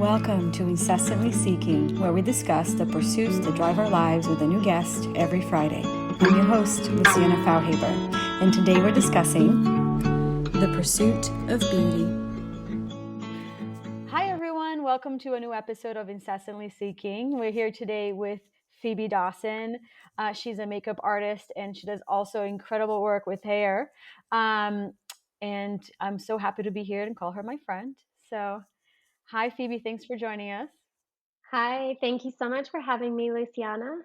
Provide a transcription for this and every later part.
Welcome to Incessantly Seeking, where we discuss the pursuits that drive our lives with a new guest every Friday. I'm your host, Luciana Fauhaber, and today we're discussing the pursuit of beauty. Hi everyone, welcome to a new episode of Incessantly Seeking. We're here today with Phoebe Dawson. She's a makeup artist and she does also incredible work with hair. And I'm so happy to be here and call her my friend. So hi, Phoebe. Thanks for joining us. Hi, thank you so much for having me, Luciana.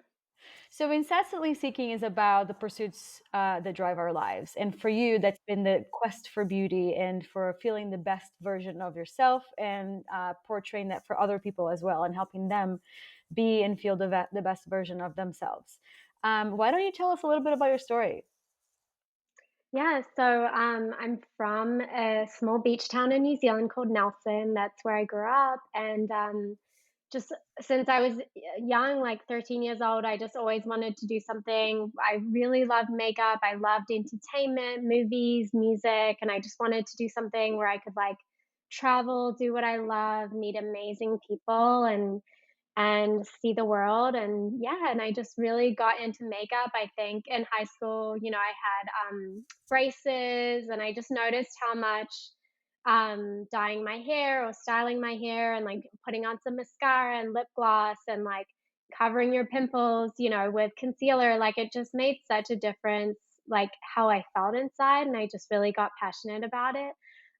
So, Incessantly Seeking is about the pursuits that drive our lives. And for you, that's been the quest for beauty and for feeling the best version of yourself and portraying that for other people as well and helping them be and feel the best version of themselves. Why don't you tell us a little bit about your story? I'm from a small beach town in New Zealand called Nelson. That's where I grew up. And just since I was young, like 13 years old, I just always wanted to do something. I really loved makeup. I loved entertainment, movies, music. And I just wanted to do something where I could like travel, do what I love, meet amazing people, and see the world. And yeah, and I just really got into makeup. I think in high school, I had braces, and I just noticed how much dyeing my hair or styling my hair and like putting on some mascara and lip gloss and like covering your pimples, with concealer, like it just made such a difference, like how I felt inside. And I just really got passionate about it.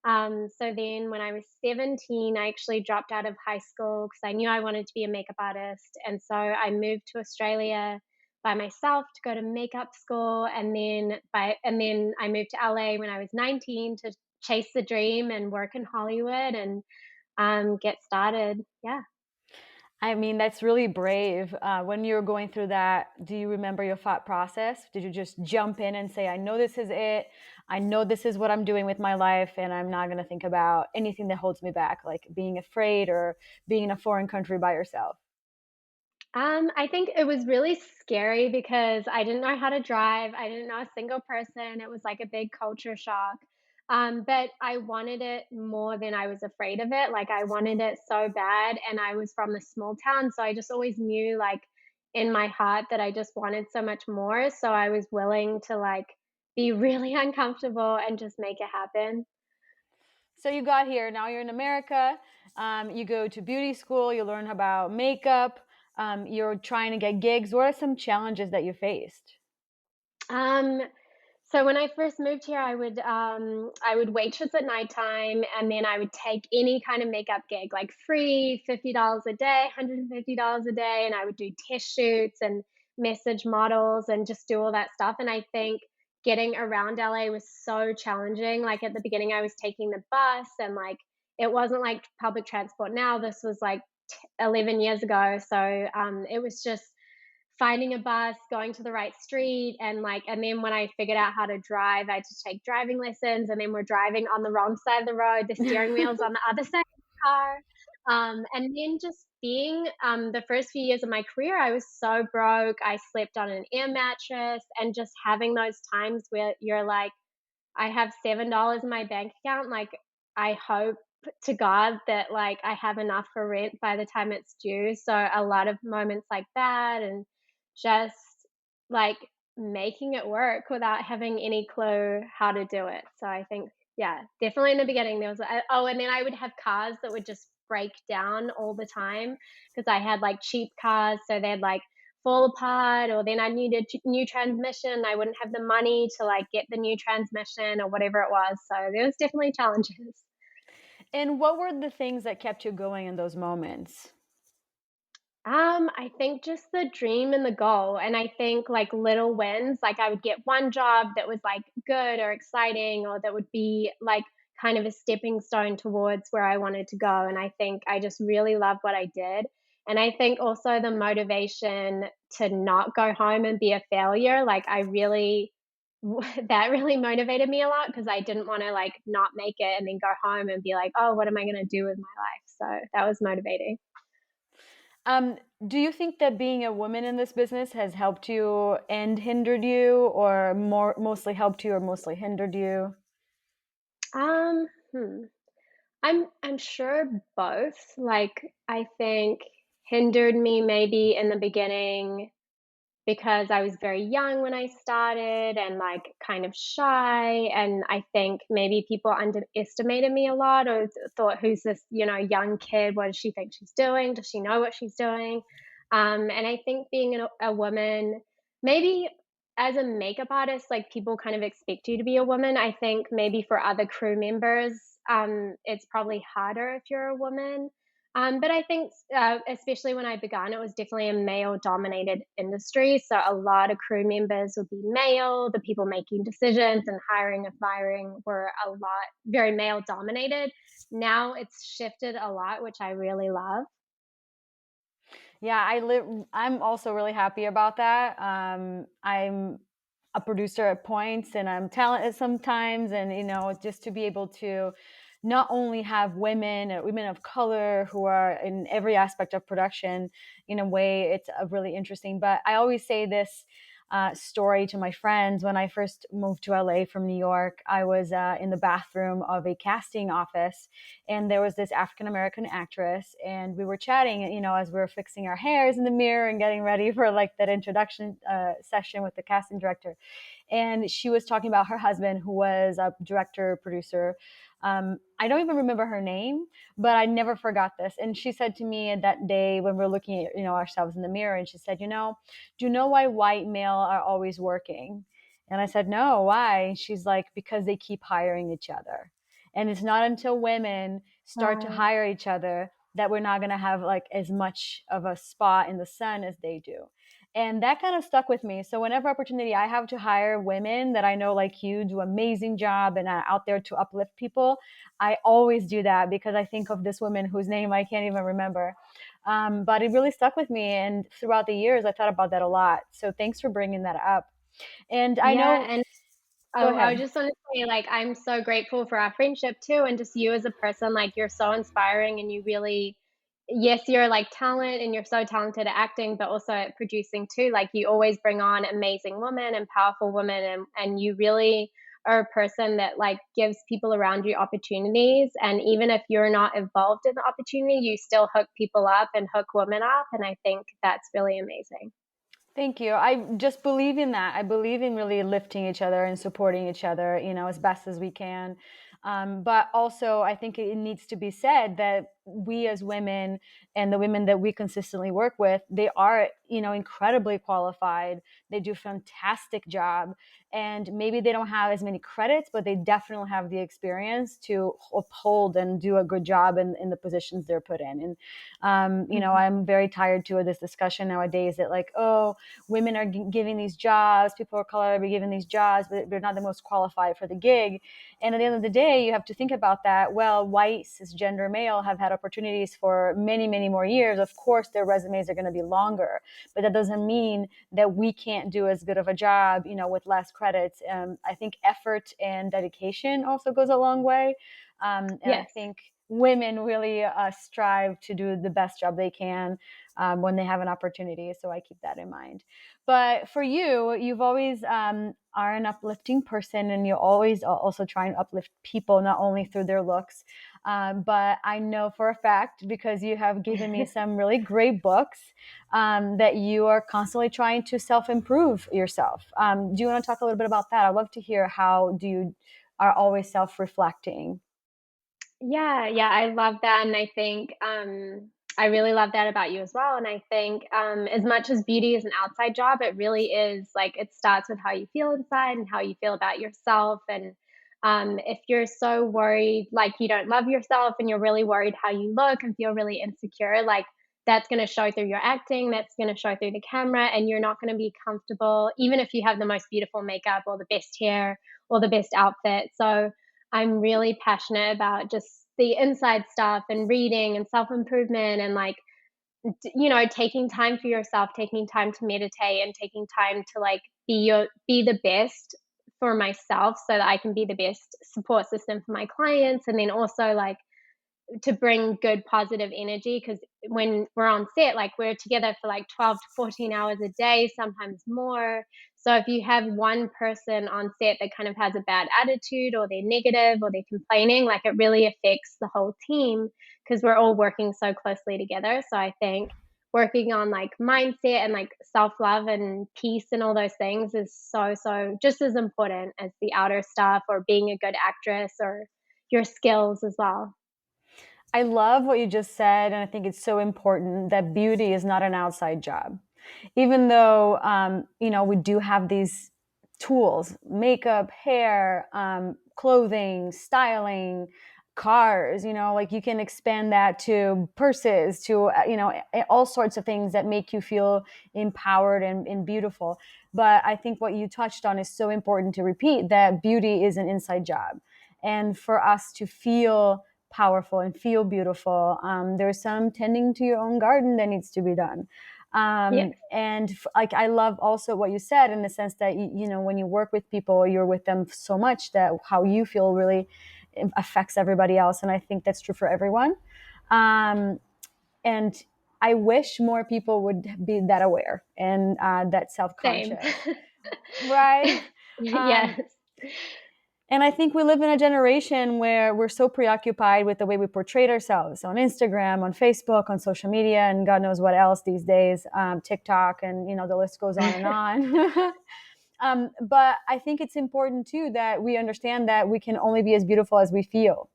So then when I was 17, I actually dropped out of high school because I knew I wanted to be a makeup artist. And so I moved to Australia by myself to go to makeup school. And then I moved to LA when I was 19 to chase the dream and work in Hollywood and get started. Yeah. I mean, that's really brave. When you were going through that, do you remember your thought process? Did you just jump in and say, I know this is it. I know this is what I'm doing with my life, and I'm not going to think about anything that holds me back, like being afraid or being in a foreign country by yourself? I think it was really scary because I didn't know how to drive. I didn't know a single person. It was like a big culture shock. But I wanted it more than I was afraid of it. Like I wanted it so bad, and I was from a small town, so I just always knew, like in my heart, that I just wanted so much more. So I was willing to like be really uncomfortable and just make it happen. So you got here, now you're in America. You go to beauty school, you learn about makeup, you're trying to get gigs. What are some challenges that you faced? Um, So when I first moved here, I would waitress at nighttime, and then I would take any kind of makeup gig, like free, $50 a day, $150 a day, and I would do test shoots and message models and just do all that stuff. And I think getting around LA was so challenging. Like at the beginning, I was taking the bus, and like it wasn't like public transport now. This was like 11 years ago, so it was just finding a bus, going to the right street, and then when I figured out how to drive, I had to take driving lessons, and then we're driving on the wrong side of the road, the steering wheel's on the other side of the car. And then just being the first few years of my career, I was so broke. I slept on an air mattress, and just having those times where you're like, I have $7 in my bank account, like I hope to God that like I have enough for rent by the time it's due. So a lot of moments like that, and just like making it work without having any clue how to do it. So I think, yeah, definitely in the beginning there was oh, and then I would have cars that would just break down all the time because I had like cheap cars, so they'd like fall apart, or then I needed new transmission. I wouldn't have the money to like get the new transmission or whatever it was. So there was definitely challenges. And what were the things that kept you going in those moments? I think just the dream and the goal. And I think like little wins, like I would get one job that was like good or exciting, or that would be like kind of a stepping stone towards where I wanted to go. And I think I just really loved what I did. And I think also the motivation to not go home and be a failure, like I really, that really motivated me a lot because I didn't want to like not make it and then go home and be like, oh, what am I going to do with my life? So that was motivating. Um, do you think that being a woman in this business has helped you and hindered you, or mostly helped you or mostly hindered you? Um, hmm. I'm sure both. Like, I think hindered me maybe in the beginning because I was very young when I started and, like, kind of shy, and I think maybe people underestimated me a lot or thought, "Who's this, young kid? What does she think she's doing? Does she know what she's doing?" And I think being a woman, maybe as a makeup artist, like, people kind of expect you to be a woman. I think maybe for other crew members, it's probably harder if you're a woman. But I think, especially when I began, it was definitely a male-dominated industry. So a lot of crew members would be male. The people making decisions and hiring and firing were a lot very male-dominated. Now it's shifted a lot, which I really love. Yeah, I'm also really happy about that. I'm a producer at points and I'm talented sometimes, and just to be able to not only have women of color who are in every aspect of production in a way, it's a really interesting. But I always say this story to my friends. When I first moved to LA from New York, I was in the bathroom of a casting office, and there was this African American actress, and we were chatting, as we were fixing our hairs in the mirror and getting ready for like that introduction session with the casting director. And she was talking about her husband, who was a director producer. I don't even remember her name, but I never forgot this. And she said to me that day when we are looking at ourselves in the mirror, and she said, do you know why white male are always working? And I said, no, why? She's like, because they keep hiring each other. And it's not until women start to Right. hire each other that we're not going to have like as much of a spot in the sun as they do. And that kind of stuck with me. So whenever opportunity I have to hire women that I know like you do amazing job and are out there to uplift people, I always do that because I think of this woman whose name I can't even remember. But it really stuck with me, and throughout the years I thought about that a lot. So thanks for bringing that up. And I Yeah, know, and go I ahead. just want to say, like, I'm so grateful for our friendship too, and just you as a person. Like, you're so inspiring, and you really, yes, you're like talent, and you're so talented at acting, but also at producing too. Like, you always bring on amazing women and powerful women, and you really are a person that like gives people around you opportunities. And even if you're not involved in the opportunity, you still hook people up and hook women up. And I think that's really amazing. Thank you. I just believe in that. I believe in really lifting each other and supporting each other, as best as we can. But also, I think it needs to be said that we as women and the women that we consistently work with, they are, incredibly qualified. They do a fantastic job. And maybe they don't have as many credits, but they definitely have the experience to uphold and do a good job in the positions they're put in. And, Mhm. I'm very tired too of this discussion nowadays that like, oh, women are giving these jobs, people of color are given these jobs, but they're not the most qualified for the gig. And at the end of the day, you have to think about that. Well, white cisgender male have had opportunities for many, many more years. Of course, their resumes are going to be longer, but that doesn't mean that we can't do as good of a job, with less credits. I think effort and dedication also goes a long way. And I Yes. think women really strive to do the best job they can when they have an opportunity. So I keep that in mind. But for you, you've always are an uplifting person, and you always also try and uplift people, not only through their looks. But I know for a fact, because you have given me some really great books, that you are constantly trying to self-improve yourself. Do you want to talk a little bit about that? I'd love to hear how do you are always self-reflecting. Yeah, yeah, I love that, and I think, I really love that about you as well, and I think, as much as beauty is an outside job, it really is, like, it starts with how you feel inside and how you feel about yourself, and, if you're so worried, like, you don't love yourself and you're really worried how you look and feel really insecure, like, that's gonna show through your acting, that's gonna show through the camera, and you're not gonna be comfortable even if you have the most beautiful makeup or the best hair or the best outfit, so I'm really passionate about just the inside stuff and reading and self-improvement and like taking time for yourself, taking time to meditate and taking time to like be the best for myself so that I can be the best support system for my clients and then also like to bring good positive energy, because when we're on set, like, we're together for like 12 to 14 hours a day, sometimes more. So if you have one person on set that kind of has a bad attitude, or they're negative, or they're complaining, like, it really affects the whole team because we're all working so closely together. So I think working on like mindset and like self-love and peace and all those things is so just as important as the outer stuff, or being a good actress, or your skills as well. I love what you just said, and I think it's so important that beauty is not an outside job. Even though, we do have these tools: makeup, hair, clothing, styling, cars. Like, you can expand that to purses, to all sorts of things that make you feel empowered and beautiful. But I think what you touched on is so important to repeat: that beauty is an inside job, and for us to feel powerful and feel beautiful, there's some tending to your own garden that needs to be done. Yes, And like, I love also what you said, in the sense that when you work with people, you're with them so much that how you feel really affects everybody else, and I think that's true for everyone. Um, and I wish more people would be that aware and that same. self-conscious, right? um, Yes, and I think we live in a generation where we're so preoccupied with the way we portray ourselves on Instagram, on Facebook, on social media, and God knows what else these days, TikTok, and the list goes on and on. But I think it's important too that we understand that we can only be as beautiful as we feel.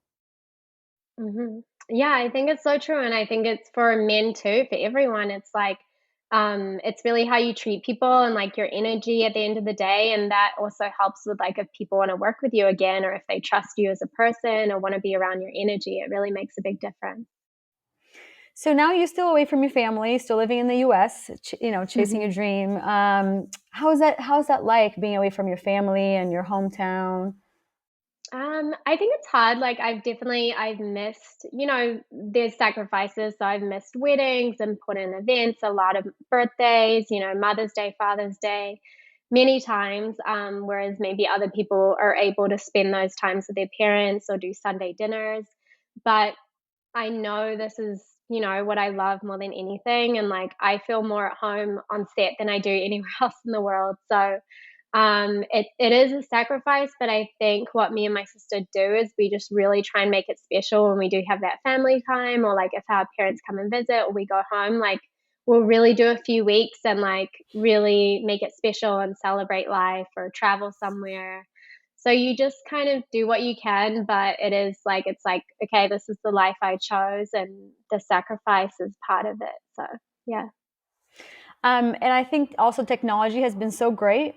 mhm. Yeah, I think it's so true, and I think it's for men too, for everyone. It's like, it's really how you treat people and like your energy at the end of the day, and that also helps with like if people want to work with you again, or if they trust you as a person or want to be around your energy. It really makes a big difference. So now you're still away from your family, still living in the U.S., chasing Mhm. your dream. How's that like, being away from your family and your hometown? I think it's hard. Like, I've missed, there's sacrifices. So I've missed weddings and put in events, a lot of birthdays, Mother's Day, Father's Day, many times. Whereas maybe other people are able to spend those times with their parents or do Sunday dinners. But I know this is, what I love more than anything. And like, I feel more at home on set than I do anywhere else in the world. So it is a sacrifice, but I think what me and my sister do is we just really try and make it special when we do have that family time, or like if our parents come and visit or we go home, like, we'll really do a few weeks and like really make it special and celebrate life or travel somewhere. So you just kind of do what you can, but it's like, okay, this is the life I chose, and the sacrifice is part of it. So yeah. And I think also technology has been so great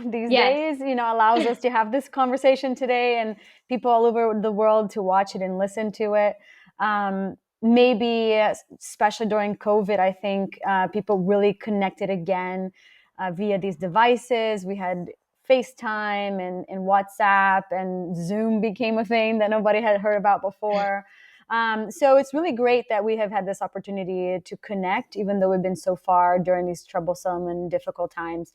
these Yes. days, allows us to have this conversation today, and people all over the world to watch it and listen to it. Maybe, especially during COVID, I think people really connected again via these devices. We had FaceTime and WhatsApp, and Zoom became a thing that nobody had heard about before. So it's really great that we have had this opportunity to connect, even though we've been so far during these troublesome and difficult times.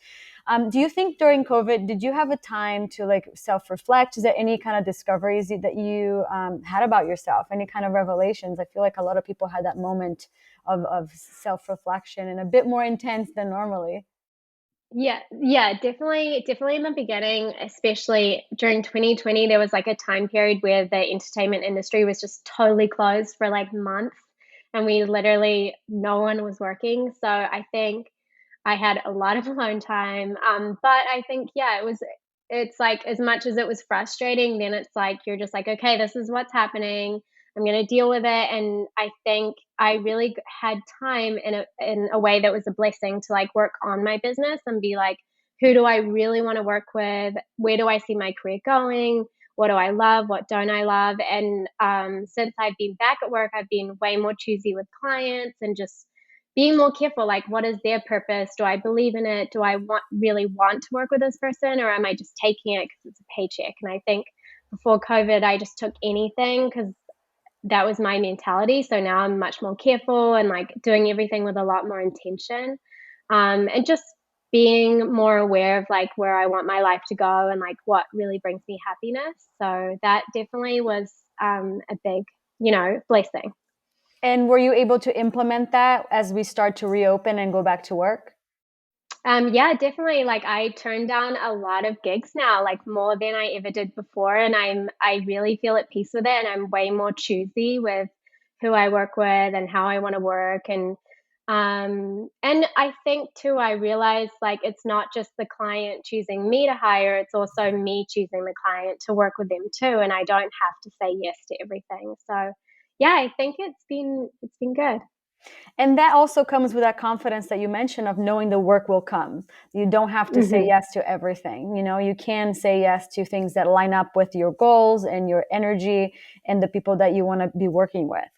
Do you think during COVID, did you have a time to like self-reflect? Is there any kind of discoveries that you had about yourself? Any kind of revelations? I feel like a lot of people had that moment of self-reflection, and a bit more intense than normally. Yeah, yeah, definitely in the beginning, especially during 2020, there was like a time period where the entertainment industry was just totally closed for like months, and we literally no one was working. So I think I had a lot of alone time. But I think, yeah, it's like, as much as it was frustrating, then it's like you're just like, okay, this is what's happening. I'm going to deal with it. And I think I really had time in a way that was a blessing to like work on my business and be like, who do I really want to work with? Where do I see my career going? What do I love? What don't I love? And since I've been back at work, I've been way more choosy with clients and just being more careful, like, what is their purpose? Do I believe in it? Do I really want to work with this person, or am I just taking it because it's a paycheck? And I think before COVID, I just took anything because that was my mentality. So now I'm much more careful and like doing everything with a lot more intention, and just being more aware of like where I want my life to go and like what really brings me happiness. So that definitely was a big blessing. And were you able to implement that as we start to reopen and go back to work? Yeah, definitely. Like I turn down a lot of gigs now, like more than I ever did before, and I really feel at peace with it, and I'm way more choosy with who I work with and how I want to work, and I think too, I realize like it's not just the client choosing me to hire, it's also me choosing the client to work with them too, and I don't have to say yes to everything. So, yeah, I think it's been good. And that also comes with that confidence that you mentioned of knowing the work will come. You don't have to say Hmm. yes to everything. You know, you can say yes to things that line up with your goals and your energy and the people that you want to be working with.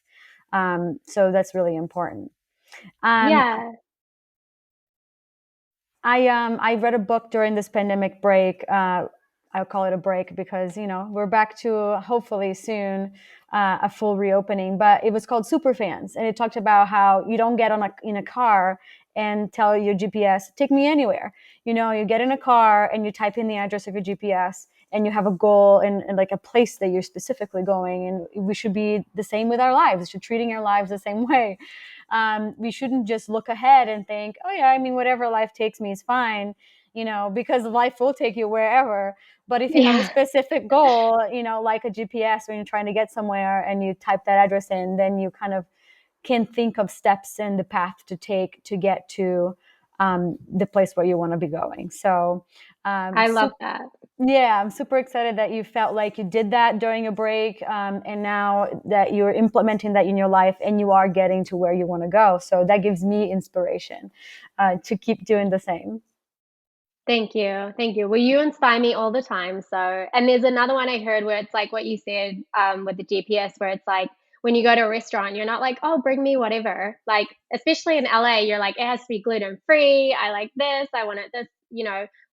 So that's really important. Um, Yeah. I read a book during this pandemic break. I'll call it a break because we're back to hopefully soon a full reopening. But it was called Superfans, and it talked about how you don't get in a car and tell your GPS take me anywhere. You get in a car and you type in the address of your GPS, and you have a goal and like a place that you're specifically going. And we should be the same with our lives. We should treating our lives the same way. We shouldn't just look ahead and think, oh yeah, I mean, whatever life takes me is fine, because life will take you wherever. But if you have a Yeah. specific goal, like a GPS, when you're trying to get somewhere and you type that address in, then you kind of can think of steps and the path to take to get to the place where you want to be going. So, I love so that. yeah, I'm super excited that you felt like you did that during a break, and now that you're implementing that in your life and you are getting to where you want to go. So that gives me inspiration to keep doing the same. Thank you. Thank you. Well, you inspire me all the time. So, and there's another one I heard where it's like what you said with the GPS, where it's like when you go to a restaurant, you're not like, oh, bring me whatever. Like, especially in LA, you're like, it has to be gluten free. I like this. I want it this,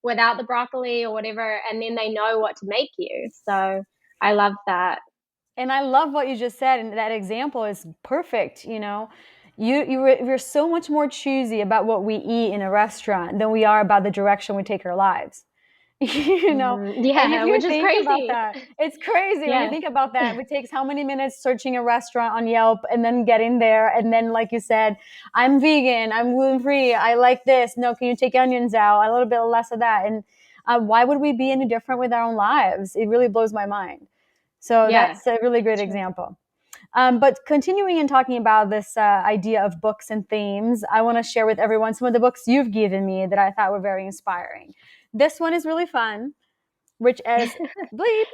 without the broccoli or whatever. And then they know what to make you. So I love that. And I love what you just said, and that example is perfect. We're so much more choosy about what we eat in a restaurant than we are about the direction we take our lives. you know and if Yeah, you which is think about crazy. that, it's crazy when you Yeah. think about that. It takes how many minutes searching a restaurant on Yelp and then getting there, and then like you said, I'm vegan, I'm gluten free, I like this, no, can you take onions out, a little bit less of that. And why would we be any different with our own lives? It really blows my mind. So Yeah. that's a really great True. example. But continuing and talking about this idea of books and themes, I want to share with everyone some of the books you've given me that I thought were very inspiring. This one is really fun, which is Bleep,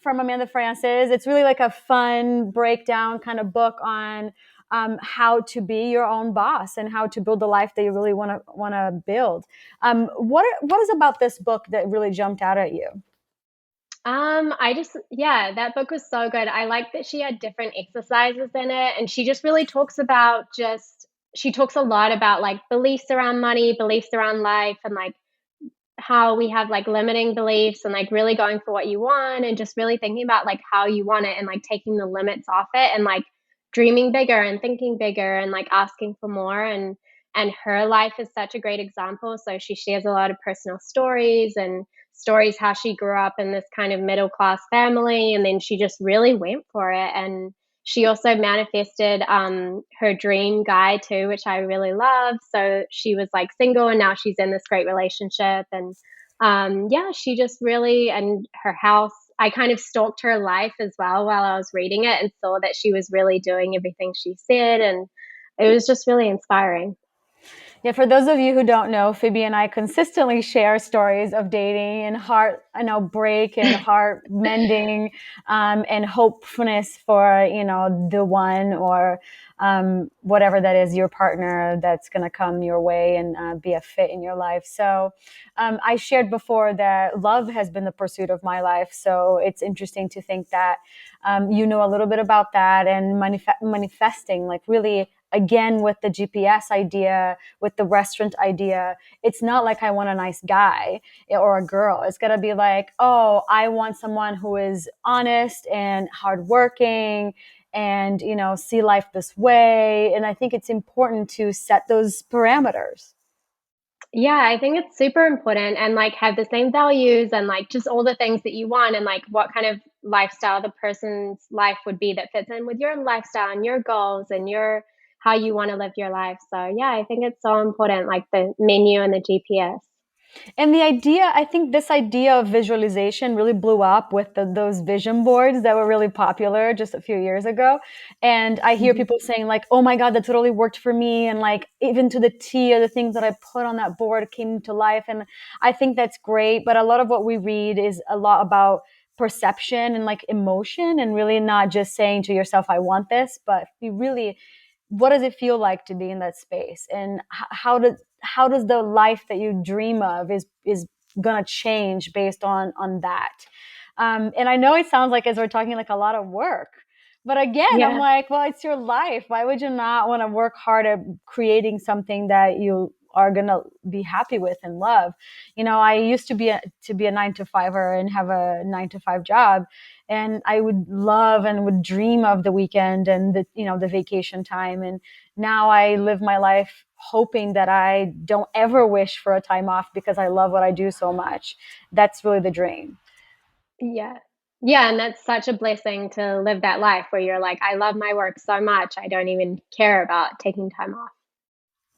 from Amanda Francis. It's really like a fun breakdown kind of book on how to be your own boss and how to build the life that you really want to build. What is about this book that really jumped out at you? Yeah, that book was so good. I like that she had different exercises in it, and she just really talks about she talks a lot about like beliefs around money, beliefs around life, and like how we have like limiting beliefs and like really going for what you want and just really thinking about like how you want it and like taking the limits off it and like dreaming bigger and thinking bigger and like asking for more and her life is such a great example. So she shares a lot of personal stories and stories how she grew up in this kind of middle class family and then she just really went for it and she also manifested her dream guy too, which I really love. So she was like single and now she's in this great relationship. And yeah, she just really, and her house, I kind of stalked her life as well while I was reading it and saw that she was really doing everything she said. And it was just really inspiring. Yeah, for those of you who don't know, Phoebe and I consistently share stories of dating and heart, break and heart mending, and hopefulness for, the one or whatever that is, your partner that's going to come your way and be a fit in your life. So I shared before that love has been the pursuit of my life. So it's interesting to think that you know a little bit about that and manifesting, like really again with the GPS idea, with the restaurant idea. It's not like I want a nice guy or a girl. It's got to be like, oh, I want someone who is honest and hardworking and, see life this way. And I think it's important to set those parameters. Yeah, I think it's super important and like have the same values and like just all the things that you want and like what kind of lifestyle the person's life would be that fits in with your lifestyle and your goals and your how you want to live your life. So yeah, I think it's so important, like the menu and the GPS. And the idea, I think this idea of visualization really blew up with those vision boards that were really popular just a few years ago. And I hear Mhm. people saying like, oh my God, that totally worked for me. And like, even to the T of the things that I put on that board came to life. And I think that's great. But a lot of what we read is a lot about perception and like emotion, and really not just saying to yourself, I want this, but you really, what does it feel like to be in that space, and how does the life that you dream of is gonna change based on that. And I know it sounds like, as we're talking, like a lot of work, but again, I'm Yeah. like, well, it's your life. Why would you not want to work hard at creating something that you are gonna be happy with and love? I used to be a 9 to 5er and have a 9 to 5 job, and I would love and would dream of the weekend and the vacation time. And now I live my life hoping that I don't ever wish for a time off because I love what I do so much. That's really the dream. Yeah. Yeah, and that's such a blessing to live that life where you're like, I love my work so much, I don't even care about taking time off.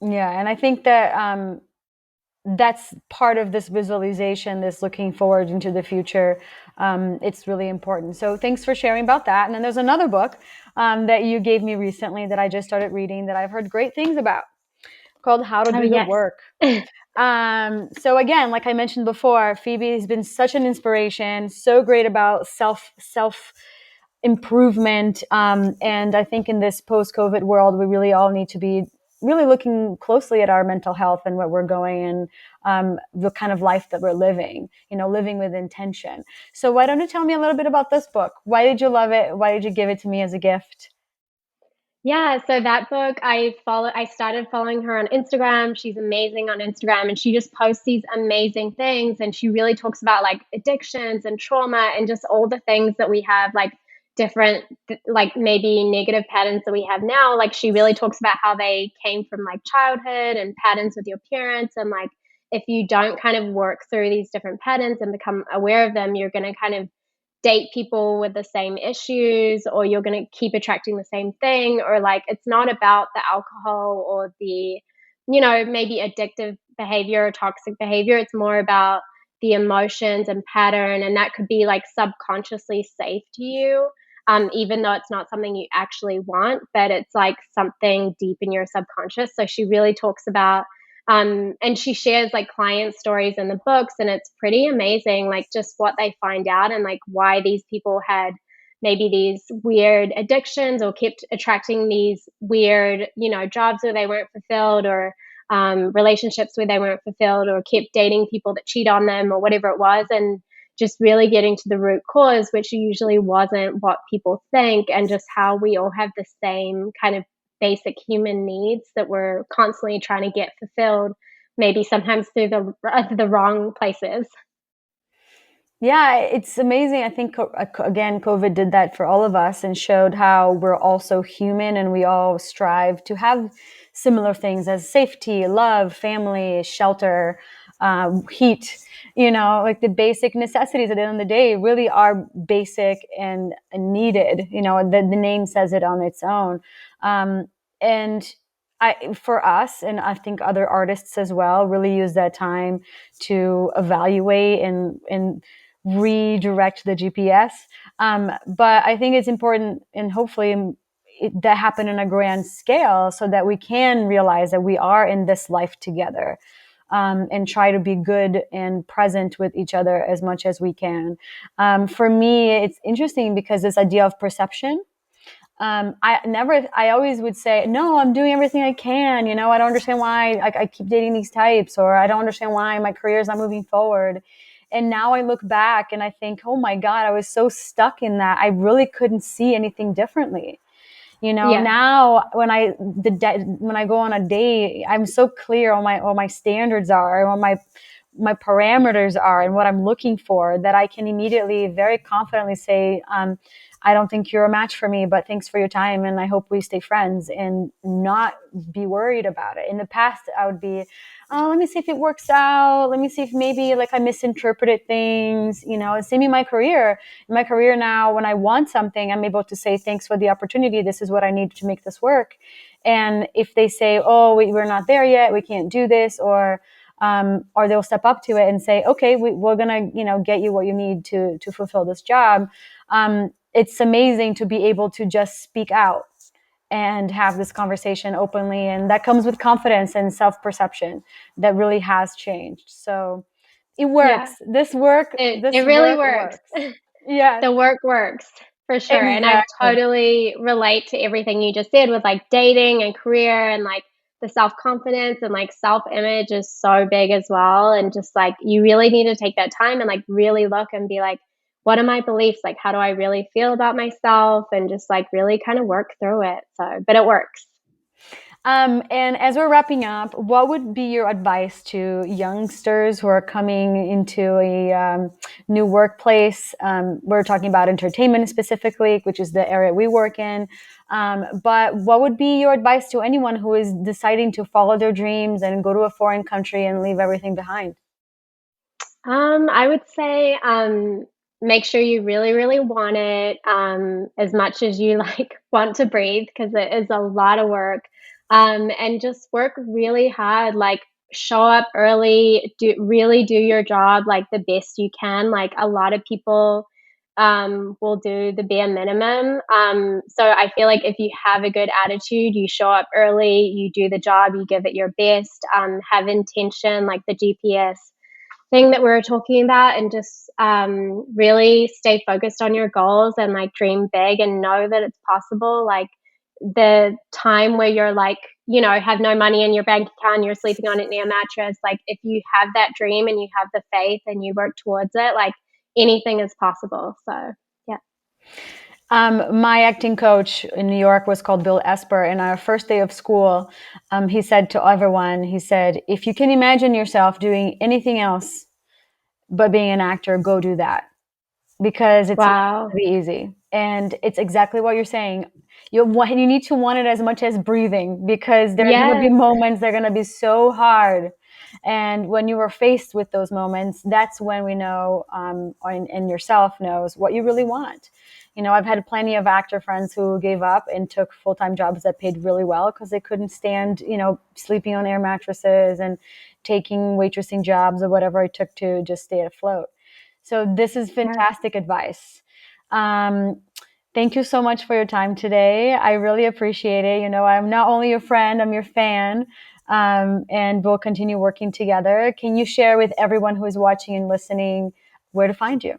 Yeah, and I think that that's part of this visualization, this looking forward into the future. It's really important. So thanks for sharing about that. And then there's another book that you gave me recently that I just started reading that I've heard great things about, called How to Oh, Do the yes. Work. So again, like I mentioned before, Phoebe has been such an inspiration, so great about self improvement. And I think in this post COVID world, we really all need to be really looking closely at our mental health and what we're going, and the kind of life that we're living, living with intention. So why don't you tell me a little bit about this book? Why did you love it? Why did you give it to me as a gift? Yeah, so that book I started following her on Instagram. She's amazing on Instagram and she just posts these amazing things and she really talks about like addictions and trauma and just all the things that we have like different like maybe negative patterns that we have now. Like she really talks about how they came from like childhood and patterns with your parents, and like if you don't kind of work through these different patterns and become aware of them, you're going to kind of date people with the same issues, or you're going to keep attracting the same thing, or like it's not about the alcohol or the maybe addictive behavior or toxic behavior. It's more about the emotions and pattern, and that could be like subconsciously safe to you, even though it's not something you actually want, but it's like something deep in your subconscious. So she really talks about and she shares like client stories in the books, and it's pretty amazing, like just what they find out and like why these people had maybe these weird addictions or kept attracting these weird, jobs where they weren't fulfilled, or relationships where they weren't fulfilled, or kept dating people that cheat on them or whatever it was. And just really getting to the root cause, which usually wasn't what people think, and just how we all have the same kind of basic human needs that we're constantly trying to get fulfilled, maybe sometimes through the wrong places. Yeah, it's amazing. I think, again, COVID did that for all of us and showed how we're also human and we all strive to have similar things as safety, love, family, shelter, heat, like the basic necessities at the end of the day really are basic and needed. The name says it on its own. And for us, and I think other artists as well, really use that time to evaluate and redirect the GPS. But I think it's important, and hopefully that happen on a grand scale so that we can realize that we are in this life together. And try to be good and present with each other as much as we can. For me, it's interesting because this idea of perception, I always would say, no, I'm doing everything I can. I don't understand why I keep dating these types, or I don't understand why my career is not moving forward. And now I look back and I think, oh my God, I was so stuck in that. I really couldn't see anything differently. Yeah. Now when I go on a date, I'm so clear on my what my standards are, what my parameters are and what I'm looking for, that I can immediately very confidently say, I don't think you're a match for me, but thanks for your time and I hope we stay friends, and not be worried about it. In the past, I would be, oh, let me see if it works out. Let me see if maybe like I misinterpreted things, same in my career. In my career now, when I want something, I'm able to say, thanks for the opportunity. This is what I need to make this work. And if they say, oh, we're not there yet, we can't do this, or they'll step up to it and say, okay, we're going to, get you what you need to fulfill this job. It's amazing to be able to just speak out and have this conversation openly. And that comes with confidence and self-perception that really has changed. So it Yeah, works. it This really work works. works. Yes, The work works for sure. And I exactly. totally relate to everything you just said with like dating and career and like the self confidence and like self image is so big as well. And just like you really need to take that time and like really look and be like, what are my beliefs? Like, how do I really feel about myself? And just like really kind of work through it. So, but it works. And as we're wrapping up, what would be your advice to youngsters who are coming into a new workplace? We're talking about entertainment specifically, which is the area we work in. But what would be your advice to anyone who is deciding to follow their dreams and go to a foreign country and leave everything behind? I would say, make sure you really, really want it, as much as you like want to breathe, because it is a lot of work. And just work really hard, like show up early, do your job like the best you can. Like a lot of people, will do the bare minimum. So I feel like if you have a good attitude, you show up early, you do the job, you give it your best, have intention, like the GPS thing that we were talking about, and just really stay focused on your goals and like dream big and know that it's possible. Like the time where you're like, have no money in your bank account and you're sleeping on it near a mattress, like if you have that dream and you have the faith and you work towards it, like anything is possible. So yeah. My acting coach in New York was called Bill Esper. And our first day of school, he said to everyone, he said, if you can imagine yourself doing anything else but being an actor, go do that, because it's not Wow. going to be easy. And it's exactly what you're saying. You need to want it as much as breathing, because there are going to be Yes. moments that are going to be so hard. And when you are faced with those moments, that's when we know, and yourself knows what you really want. I've had plenty of actor friends who gave up and took full-time jobs that paid really well because they couldn't stand, sleeping on air mattresses and taking waitressing jobs or whatever it took to just stay afloat. So this is Yeah. fantastic advice. Um, Thank you so much for your time today. I really appreciate it. I'm not only your friend, I'm your fan, and we'll continue working together. Can you share with everyone who is watching and listening where to find you?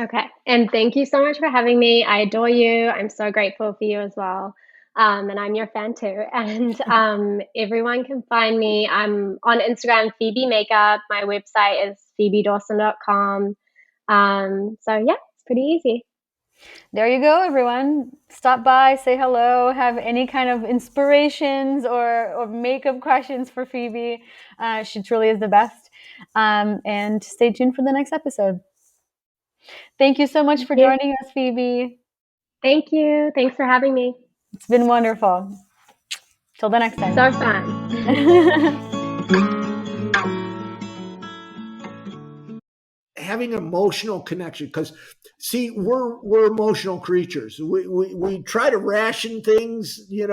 Okay. And thank you so much for having me. I adore you. I'm so grateful for you as well. And I'm your fan too. And everyone can find me. I'm on Instagram, Phoebe Makeup. My website is phoebedawson.com. So yeah, it's pretty easy. There you go, everyone. Stop by, say hello, have any kind of inspirations or makeup questions for Phoebe. She truly is the best. And stay tuned for the next episode. Thank you so much Thank for you. joining us, Phoebe. Thank you. Thanks for having me. It's been wonderful. Till the next time. So fun. Having an emotional connection, because see, we're emotional creatures. We try to ration things, we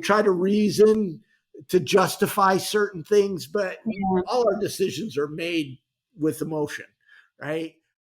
try to reason to justify certain things, but Yeah. all our decisions are made with emotion, right?